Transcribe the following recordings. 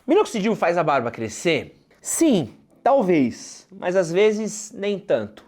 Minoxidil faz a barba crescer? Sim, talvez, mas às vezes nem tanto.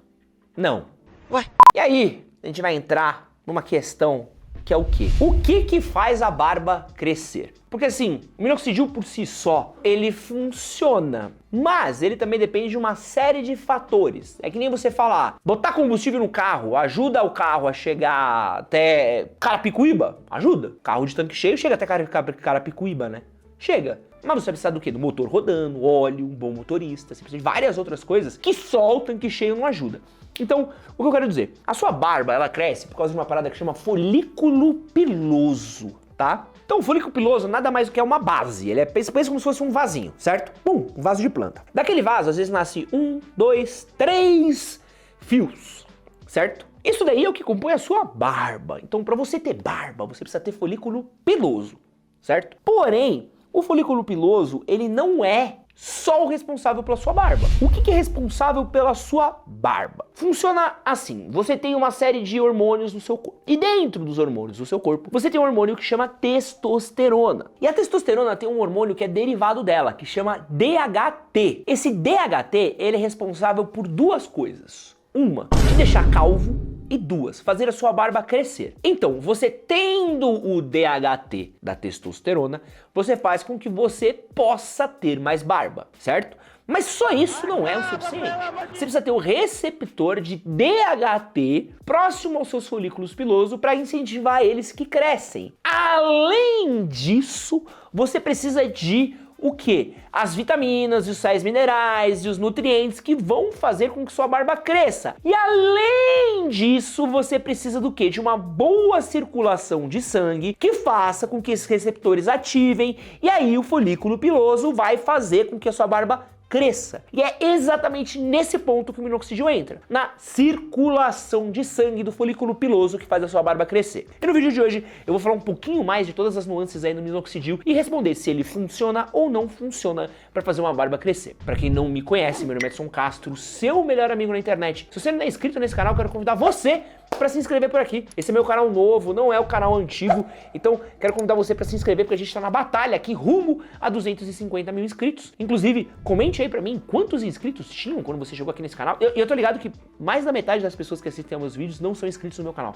Não. Ué? E aí, a gente vai entrar numa questão que é o quê? O que faz a barba crescer? Porque assim, o minoxidil por si só, ele funciona, mas ele também depende de uma série de fatores. É que nem você falar, botar combustível no carro ajuda o carro a chegar até Carapicuíba? Ajuda. Carro de tanque cheio chega até Carapicuíba, né? Chega. Mas você precisa do quê? Do motor rodando, óleo, um bom motorista, você precisa de várias outras coisas que só o tanque cheio não ajuda. Então, o que eu quero dizer? A sua barba, ela cresce por causa de uma parada que chama folículo piloso, tá? Então, o folículo piloso nada mais do que é uma base. Ele pensa como se fosse um vasinho, certo? Um vaso de planta. Daquele vaso, às vezes nasce 1, 2, 3 fios, certo? Isso daí é o que compõe a sua barba. Então, para você ter barba, você precisa ter folículo piloso, certo? Porém, o folículo piloso, ele não é só o responsável pela sua barba. O que é responsável pela sua barba? Funciona assim, você tem uma série de hormônios no seu corpo. E dentro dos hormônios do seu corpo, você tem um hormônio que chama testosterona. E a testosterona tem um hormônio que é derivado dela, que chama DHT. Esse DHT, ele é responsável por duas coisas. Uma, te deixar calvo. E duas, fazer a sua barba crescer. Então, você tendo o DHT da testosterona, você faz com que você possa ter mais barba, certo? Mas só isso não é o suficiente. Você precisa ter o receptor de DHT próximo aos seus folículos pilosos para incentivar eles que crescem. Além disso, você precisa de o quê? As vitaminas, os sais minerais e os nutrientes que vão fazer com que sua barba cresça. E além disso, você precisa do quê? De uma boa circulação de sangue que faça com que esses receptores ativem e aí o folículo piloso vai fazer com que a sua barba cresça. E é exatamente nesse ponto que o minoxidil entra, na circulação de sangue do folículo piloso que faz a sua barba crescer. E no vídeo de hoje eu vou falar um pouquinho mais de todas as nuances aí do minoxidil e responder se ele funciona ou não funciona para fazer uma barba crescer. Para quem não me conhece, meu nome é Edson Castro, seu melhor amigo na internet. Se você não é inscrito nesse canal, eu quero convidar você para se inscrever por aqui. Esse é meu canal novo, não é o canal antigo, então quero convidar você para se inscrever porque a gente está na batalha aqui rumo a 250 mil inscritos. Inclusive, comente aí para mim quantos inscritos tinham quando você chegou aqui nesse canal. Eu tô ligado que mais da metade das pessoas que assistem aos meus vídeos não são inscritos no meu canal.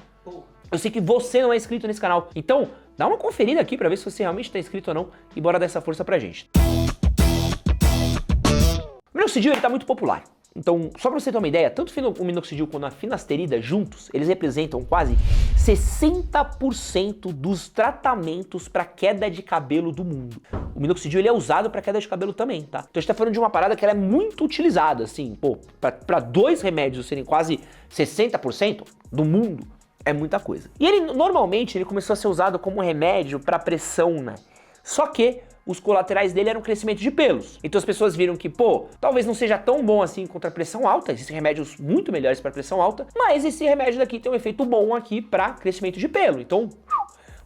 Eu sei que você não é inscrito nesse canal, então dá uma conferida aqui para ver se você realmente está inscrito ou não e bora dar essa força pra gente. O minoxidil, ele tá muito popular. Então, só para você ter uma ideia, tanto o minoxidil quanto a finasterida juntos, eles representam quase 60% dos tratamentos para queda de cabelo do mundo. O minoxidil ele é usado para queda de cabelo também, tá? Então a gente tá falando de uma parada que ela é muito utilizada, assim, pô, para dois remédios serem quase 60% do mundo, é muita coisa. E ele, normalmente, ele começou a ser usado como remédio para pressão, né? Só que os colaterais dele eram o crescimento de pelos. Então as pessoas viram que, pô, talvez não seja tão bom assim contra a pressão alta, existem remédios muito melhores para pressão alta, mas esse remédio daqui tem um efeito bom aqui para crescimento de pelo. Então,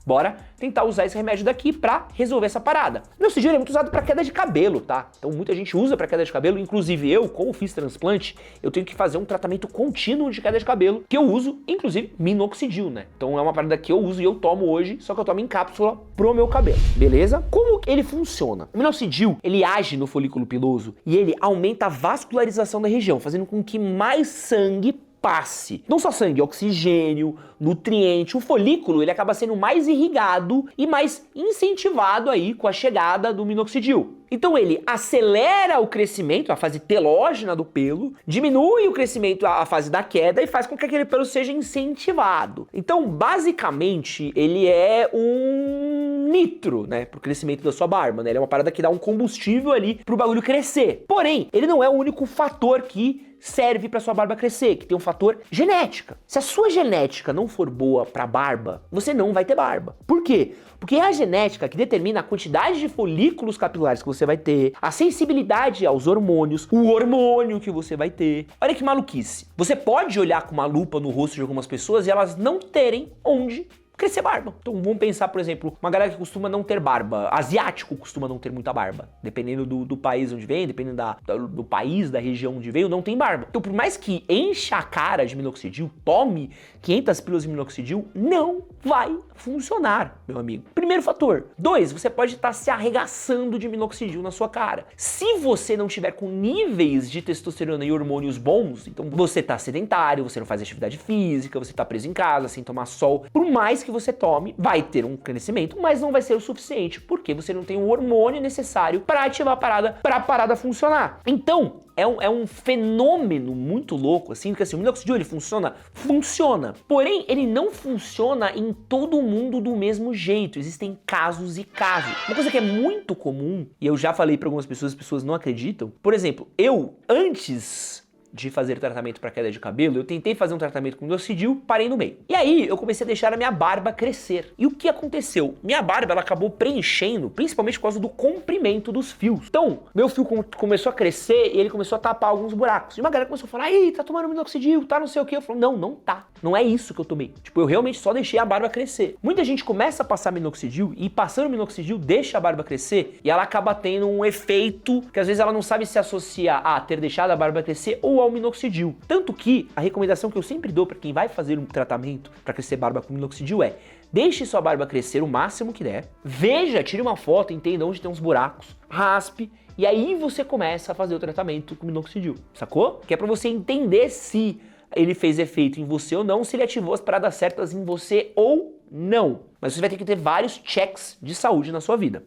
bora tentar usar esse remédio daqui pra resolver essa parada. O minoxidil é muito usado pra queda de cabelo, tá? Então muita gente usa pra queda de cabelo, inclusive eu, como fiz transplante, eu tenho que fazer um tratamento contínuo de queda de cabelo, que eu uso, inclusive, minoxidil, né? Então é uma parada que eu uso e eu tomo hoje, só que eu tomo em cápsula pro meu cabelo, beleza? Como ele funciona? O minoxidil, ele age no folículo piloso e ele aumenta a vascularização da região, fazendo com que mais sangue passe. Não só sangue, oxigênio, nutriente. O folículo ele acaba sendo mais irrigado e mais incentivado aí com a chegada do minoxidil. Então ele acelera o crescimento, a fase telógena do pelo, diminui o crescimento, a fase da queda e faz com que aquele pelo seja incentivado. Então, basicamente, ele é um nitro, né, pro crescimento da sua barba, né? Ele é uma parada que dá um combustível ali pro bagulho crescer. Porém, ele não é o único fator que serve para sua barba crescer, que tem um fator genética. Se a sua genética não for boa para barba, você não vai ter barba. Por quê? Porque é a genética que determina a quantidade de folículos capilares que você vai ter, a sensibilidade aos hormônios, o hormônio que você vai ter. Olha que maluquice. Você pode olhar com uma lupa no rosto de algumas pessoas e elas não terem onde crescer barba. Então vamos pensar, por exemplo, uma galera que costuma não ter barba, asiático costuma não ter muita barba, dependendo do país onde vem, dependendo do país, da região onde veio, não tem barba. Então por mais que encha a cara de minoxidil, tome 500 pílulas de minoxidil, não vai funcionar, meu amigo. Primeiro fator. 2, você pode estar se arregaçando de minoxidil na sua cara. Se você não tiver com níveis de testosterona e hormônios bons, então você tá sedentário, você não faz atividade física, você tá preso em casa, sem tomar sol, por mais que você tome, vai ter um crescimento, mas não vai ser o suficiente, porque você não tem o hormônio necessário para ativar a parada, para a parada funcionar. Então, é um fenômeno muito louco, assim, porque assim, o minoxidil, ele funciona? Funciona. Porém, ele não funciona em todo mundo do mesmo jeito. Existem casos e casos. Uma coisa que é muito comum, e eu já falei para algumas pessoas, as pessoas não acreditam. Por exemplo, antes de fazer tratamento para queda de cabelo, eu tentei fazer um tratamento com minoxidil, parei no meio. E aí eu comecei a deixar a minha barba crescer. E o que aconteceu? Minha barba, ela acabou preenchendo, principalmente por causa do comprimento dos fios. Então, meu fio começou a crescer e ele começou a tapar alguns buracos. E uma galera começou a falar, ei, tá tomando minoxidil, tá não sei o que. Eu falo, não tá. Não é isso que eu tomei. Tipo, eu realmente só deixei a barba crescer. Muita gente começa a passar minoxidil e passando minoxidil deixa a barba crescer e ela acaba tendo um efeito que às vezes ela não sabe se associa a ter deixado a barba crescer ou ao minoxidil. Tanto que a recomendação que eu sempre dou para quem vai fazer um tratamento para crescer barba com minoxidil é: deixe sua barba crescer o máximo que der, veja, tire uma foto, entenda onde tem uns buracos, raspe, e aí você começa a fazer o tratamento com minoxidil, sacou? Que é para você entender se ele fez efeito em você ou não, se ele ativou as paradas certas em você ou não. Mas você vai ter que ter vários checks de saúde na sua vida.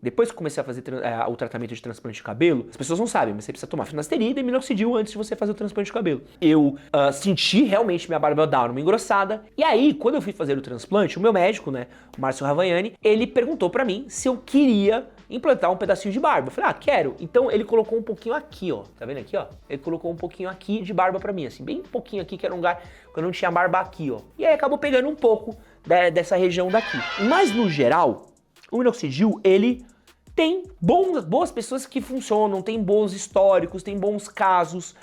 Depois que comecei a fazer o tratamento de transplante de cabelo, as pessoas não sabem, mas você precisa tomar finasterida e minoxidil antes de você fazer o transplante de cabelo. Eu senti realmente minha barba dar uma engrossada, e aí, quando eu fui fazer o transplante, o meu médico, né, o Márcio Ravagnani, ele perguntou pra mim se eu queria implantar um pedacinho de barba. Eu falei, quero. Então ele colocou um pouquinho aqui, ó. Tá vendo aqui, ó? Ele colocou um pouquinho aqui de barba pra mim, assim, bem pouquinho aqui, que era um lugar que eu não tinha barba aqui, ó. E aí acabou pegando um pouco dessa região daqui. Mas no geral, o minoxidil, ele tem boas pessoas que funcionam, tem bons históricos, tem bons casos,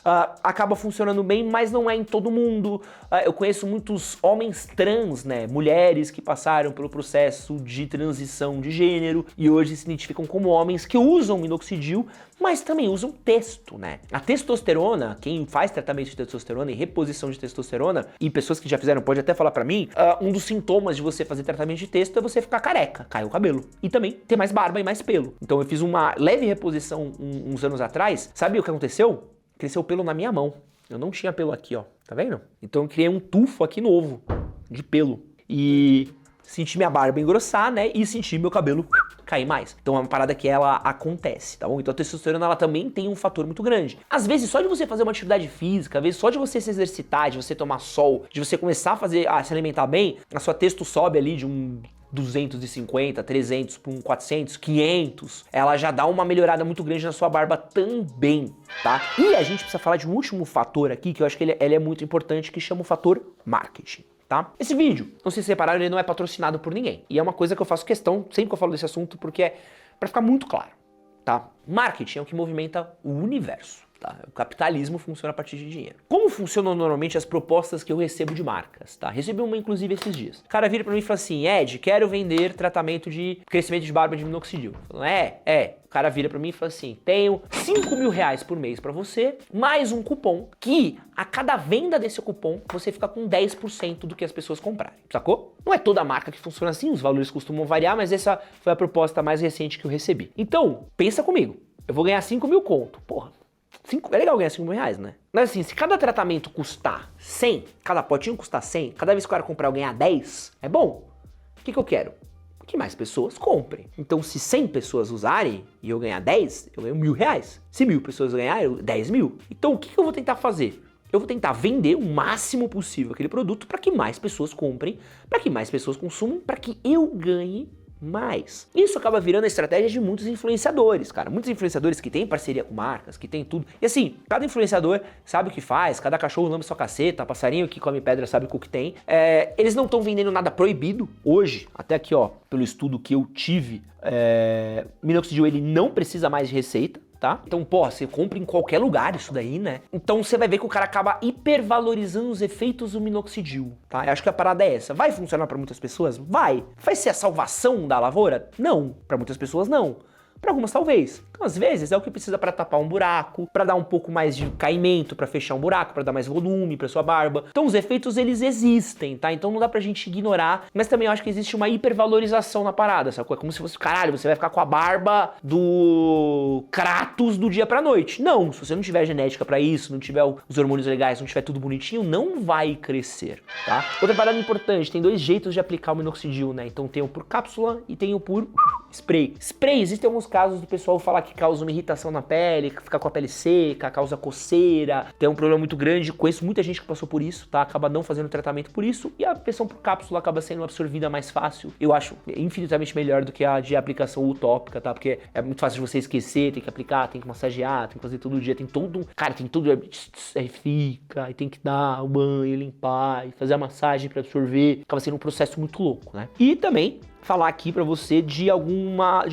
acaba funcionando bem, mas não é em todo mundo. Eu conheço muitos homens trans, né, mulheres que passaram pelo processo de transição de gênero e hoje se identificam como homens que usam minoxidil, mas também usam testo, né? A testosterona, quem faz tratamento de testosterona e reposição de testosterona, e pessoas que já fizeram pode até falar pra mim, um dos sintomas de você fazer tratamento de testo é você ficar careca, cair o cabelo, e também ter mais barba e mais pelo. Então eu fiz uma leve reposição uns anos atrás, sabe o que aconteceu? Cresceu pelo na minha mão, eu não tinha pelo aqui, ó, tá vendo? Então eu criei um tufo aqui novo, de pelo, e senti minha barba engrossar, né, e senti meu cabelo cair mais. Então é uma parada que ela acontece, tá bom? Então a testosterona, ela também tem um fator muito grande. Às vezes, só de você fazer uma atividade física, às vezes só de você se exercitar, de você tomar sol, de você começar a se alimentar bem, a sua testo sobe ali de um 250, 300 para um 400, 500, ela já dá uma melhorada muito grande na sua barba também, tá? E a gente precisa falar de um último fator aqui, que eu acho que ele é muito importante, que chama o fator marketing. Tá? Esse vídeo, não sei se repararam, ele não é patrocinado por ninguém. E é uma coisa que eu faço questão, sempre que eu falo desse assunto, porque é pra ficar muito claro, tá? Marketing é o que movimenta o universo, tá? O capitalismo funciona a partir de dinheiro. Como funcionam normalmente as propostas que eu recebo de marcas, tá? Recebi uma, inclusive, esses dias. O cara vira pra mim e fala assim, Ed, quero vender tratamento de crescimento de barba de minoxidil. Eu falo, O cara vira pra mim e fala assim, tenho 5 mil reais por mês pra você, mais um cupom, que a cada venda desse cupom, você fica com 10% do que as pessoas comprarem, sacou? Não é toda marca que funciona assim, os valores costumam variar, mas essa foi a proposta mais recente que eu recebi. Então, pensa comigo, eu vou ganhar 5 mil conto, porra. É legal ganhar 5 mil reais, né? Mas assim, se cada tratamento custar 100, cada potinho custar 100, cada vez que o cara comprar eu ganhar 10, é bom. O que eu quero? Que mais pessoas comprem. Então, se 100 pessoas usarem e eu ganhar 10, eu ganho 1.000 reais. Se 1.000 pessoas ganharem, eu 10 mil. Então, o que eu vou tentar fazer? Eu vou tentar vender o máximo possível aquele produto para que mais pessoas comprem, para que mais pessoas consumam, para que eu ganhe mais. Isso acaba virando a estratégia de muitos influenciadores, cara. Muitos influenciadores que têm parceria com marcas, que tem tudo. E assim, cada influenciador sabe o que faz, cada cachorro lambe sua caceta, passarinho que come pedra sabe o que tem. Eles não estão vendendo nada proibido hoje, até aqui, ó, pelo estudo que eu tive Minoxidil, ele não precisa mais de receita, tá? Então, pô, você compra em qualquer lugar isso daí, né? Então você vai ver que o cara acaba hipervalorizando os efeitos do minoxidil, tá? Eu acho que a parada é essa. Vai funcionar pra muitas pessoas? Vai. Vai ser a salvação da lavoura? Não. Pra muitas pessoas, não. Para algumas talvez. Então, às vezes, é o que precisa para tapar um buraco, para dar um pouco mais de caimento, para fechar um buraco, para dar mais volume para sua barba. Então, os efeitos, eles existem, tá? Então, não dá pra gente ignorar, mas também eu acho que existe uma hipervalorização na parada, sabe? É como se fosse, caralho, você vai ficar com a barba do Kratos do dia pra noite. Não, se você não tiver genética para isso, não tiver os hormônios legais, não tiver tudo bonitinho, não vai crescer, tá? Outra parada importante, tem 2 jeitos de aplicar o minoxidil, né? Então, tem o por cápsula e tem o por spray. Spray, existem alguns casos do pessoal falar que causa uma irritação na pele, que fica com a pele seca, causa coceira, tem um problema muito grande, conheço muita gente que passou por isso, tá? Acaba não fazendo tratamento por isso, e a versão por cápsula acaba sendo absorvida mais fácil. Eu acho infinitamente melhor do que a de aplicação utópica, tá? Porque é muito fácil de você esquecer, tem que aplicar, tem que massagear, tem que fazer todo dia, tem todo um... Cara, tem tudo... Aí fica, aí tem que dar o banho, limpar, e fazer a massagem pra absorver. Acaba sendo um processo muito louco, né? E também falar aqui pra você de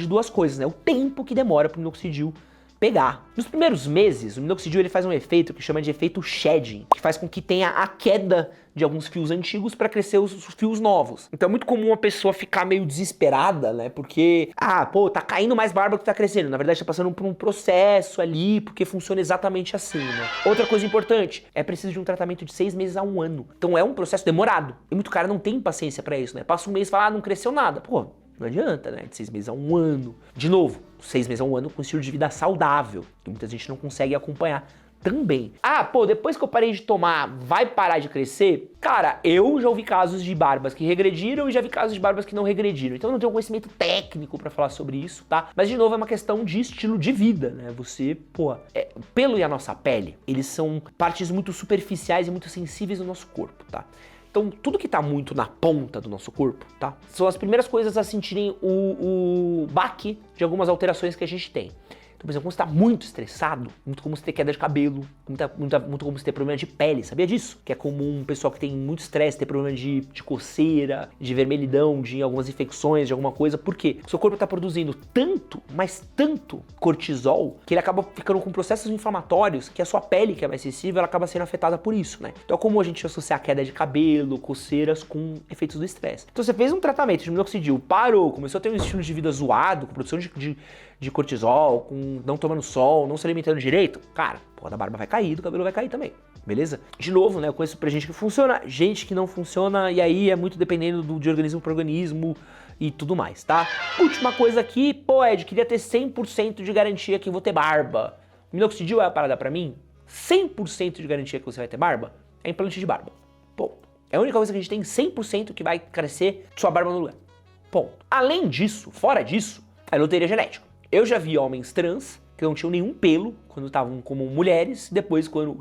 2 coisas, né? O tempo que demora pro minoxidil pegar. Nos primeiros meses, o minoxidil ele faz um efeito que chama de efeito shedding, que faz com que tenha a queda de alguns fios antigos para crescer os fios novos. Então é muito comum a pessoa ficar meio desesperada, né? Porque, pô, tá caindo mais barba que tá crescendo. Na verdade, tá passando por um processo ali, porque funciona exatamente assim, né? Outra coisa importante, é preciso de um tratamento de 6 meses a 1 ano. Então é um processo demorado. E muito cara não tem paciência para isso, né? Passa um mês e fala, não cresceu nada. Pô, não adianta, né? De 6 meses a 1 ano. De novo, 6 meses a 1 ano com estilo de vida saudável, que muita gente não consegue acompanhar também. Pô, depois que eu parei de tomar, vai parar de crescer? Cara, eu já ouvi casos de barbas que regrediram e já vi casos de barbas que não regrediram. Então eu não tenho conhecimento técnico pra falar sobre isso, tá? Mas de novo é uma questão de estilo de vida, né? Você, pô, o pelo e a nossa pele, eles são partes muito superficiais e muito sensíveis do nosso corpo, tá? Então, tudo que tá muito na ponta do nosso corpo, tá? São as primeiras coisas a sentirem o baque de algumas alterações que a gente tem. Então, por exemplo, quando você tá muito estressado, muito comum você ter queda de cabelo, muito comum você ter problema de pele, sabia disso? Que é comum um pessoal que tem muito estresse ter problema de coceira, de vermelhidão, de algumas infecções, de alguma coisa. Por quê? O seu corpo tá produzindo tanto, mas tanto cortisol, que ele acaba ficando com processos inflamatórios, que a sua pele, que é mais sensível, ela acaba sendo afetada por isso, né? Então é comum a gente associar queda de cabelo, coceiras com efeitos do estresse. Então você fez um tratamento de minoxidil, parou, começou a ter um estilo de vida zoado, com produção de cortisol, com não tomando sol, não se alimentando direito, cara, pô, a barba vai cair, do cabelo vai cair também, beleza? De novo, né, eu conheço pra gente que funciona, gente que não funciona, e aí é muito dependendo de organismo para organismo e tudo mais, tá? Última coisa aqui, pô, Ed, queria ter 100% de garantia que eu vou ter barba. Minoxidil é a parada pra mim? 100% de garantia que você vai ter barba? É implante de barba. Ponto. É a única coisa que a gente tem 100% que vai crescer sua barba no lugar. Ponto. Além disso, fora disso, é loteria genética. Eu já vi homens trans que não tinham nenhum pelo quando estavam como mulheres, depois quando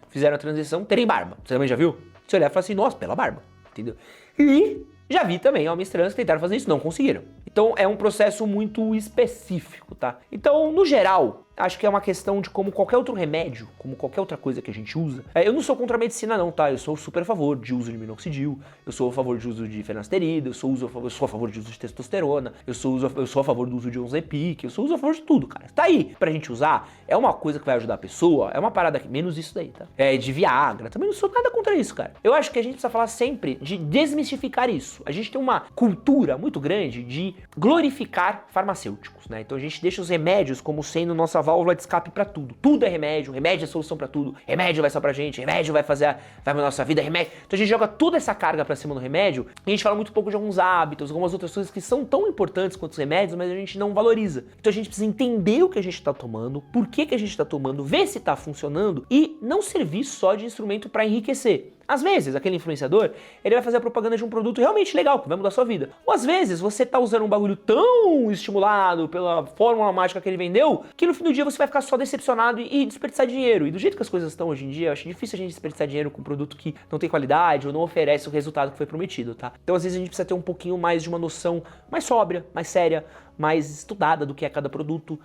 fizeram a transição, terem barba. Você também já viu? Você olhar e fala assim, nossa, pela barba, entendeu? E já vi também homens trans que tentaram fazer isso, não conseguiram. Então é um processo muito específico, tá? Então, no geral, acho que é uma questão de como qualquer outro remédio, como qualquer outra coisa que a gente usa. Eu não sou contra a medicina não, tá? Eu sou super a favor de uso de minoxidil, eu sou a favor de uso de finasterida, eu sou a favor de uso de testosterona, eu sou a favor do uso de Ozempic, eu sou a favor de tudo, cara. Tá aí pra gente usar, é uma coisa que vai ajudar a pessoa, é uma parada que, menos isso daí, tá? De Viagra, também não sou nada contra isso, cara. Eu acho que a gente precisa falar sempre de desmistificar isso. A gente tem uma cultura muito grande de glorificar farmacêuticos, né? Então a gente deixa os remédios como sendo nossa válvula de escape pra tudo. Tudo é remédio é solução pra tudo, remédio vai só pra gente, remédio vai pra nossa vida, remédio. Então a gente joga toda essa carga pra cima do remédio e a gente fala muito pouco de alguns hábitos, algumas outras coisas que são tão importantes quanto os remédios, mas a gente não valoriza. Então a gente precisa entender o que a gente tá tomando, por que a gente tá tomando, ver se tá funcionando e não servir só de instrumento pra enriquecer. Às vezes, aquele influenciador, ele vai fazer a propaganda de um produto realmente legal, que vai mudar a sua vida. Ou às vezes, você tá usando um bagulho tão estimulado pela fórmula mágica que ele vendeu, que no fim do dia você vai ficar só decepcionado e desperdiçar dinheiro. E do jeito que as coisas estão hoje em dia, eu acho difícil a gente desperdiçar dinheiro com um produto que não tem qualidade ou não oferece o resultado que foi prometido, tá? Então, às vezes, a gente precisa ter um pouquinho mais de uma noção mais sóbria, mais séria, mais estudada do que é cada produto.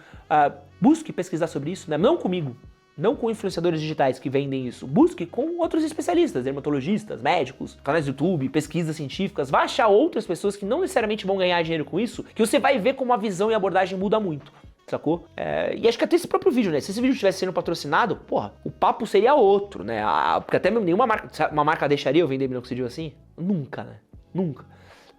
Busque pesquisar sobre isso, né? Não comigo. não com influenciadores digitais que vendem isso. Busque com outros especialistas, dermatologistas, médicos, canais do YouTube, pesquisas científicas. Vai achar outras pessoas que não necessariamente vão ganhar dinheiro com isso, que você vai ver como a visão e a abordagem muda muito. Sacou? E acho que até esse próprio vídeo, né? Se esse vídeo tivesse sendo patrocinado, porra, o papo seria outro, né? Porque até nenhuma marca deixaria eu vender minoxidil assim? Nunca, né? Nunca.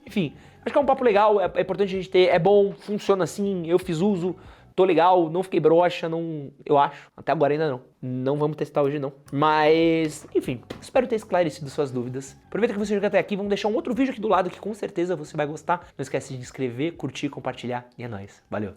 Enfim, acho que é um papo legal, é importante a gente ter, é bom, funciona assim, eu fiz uso, tô legal, não fiquei broxa, não, eu acho. Até agora ainda não. Não vamos testar hoje não. Mas, enfim, espero ter esclarecido suas dúvidas. Aproveita que você chegou até aqui, vamos deixar um outro vídeo aqui do lado que com certeza você vai gostar. Não esquece de se inscrever, curtir, compartilhar e é nóis. Valeu!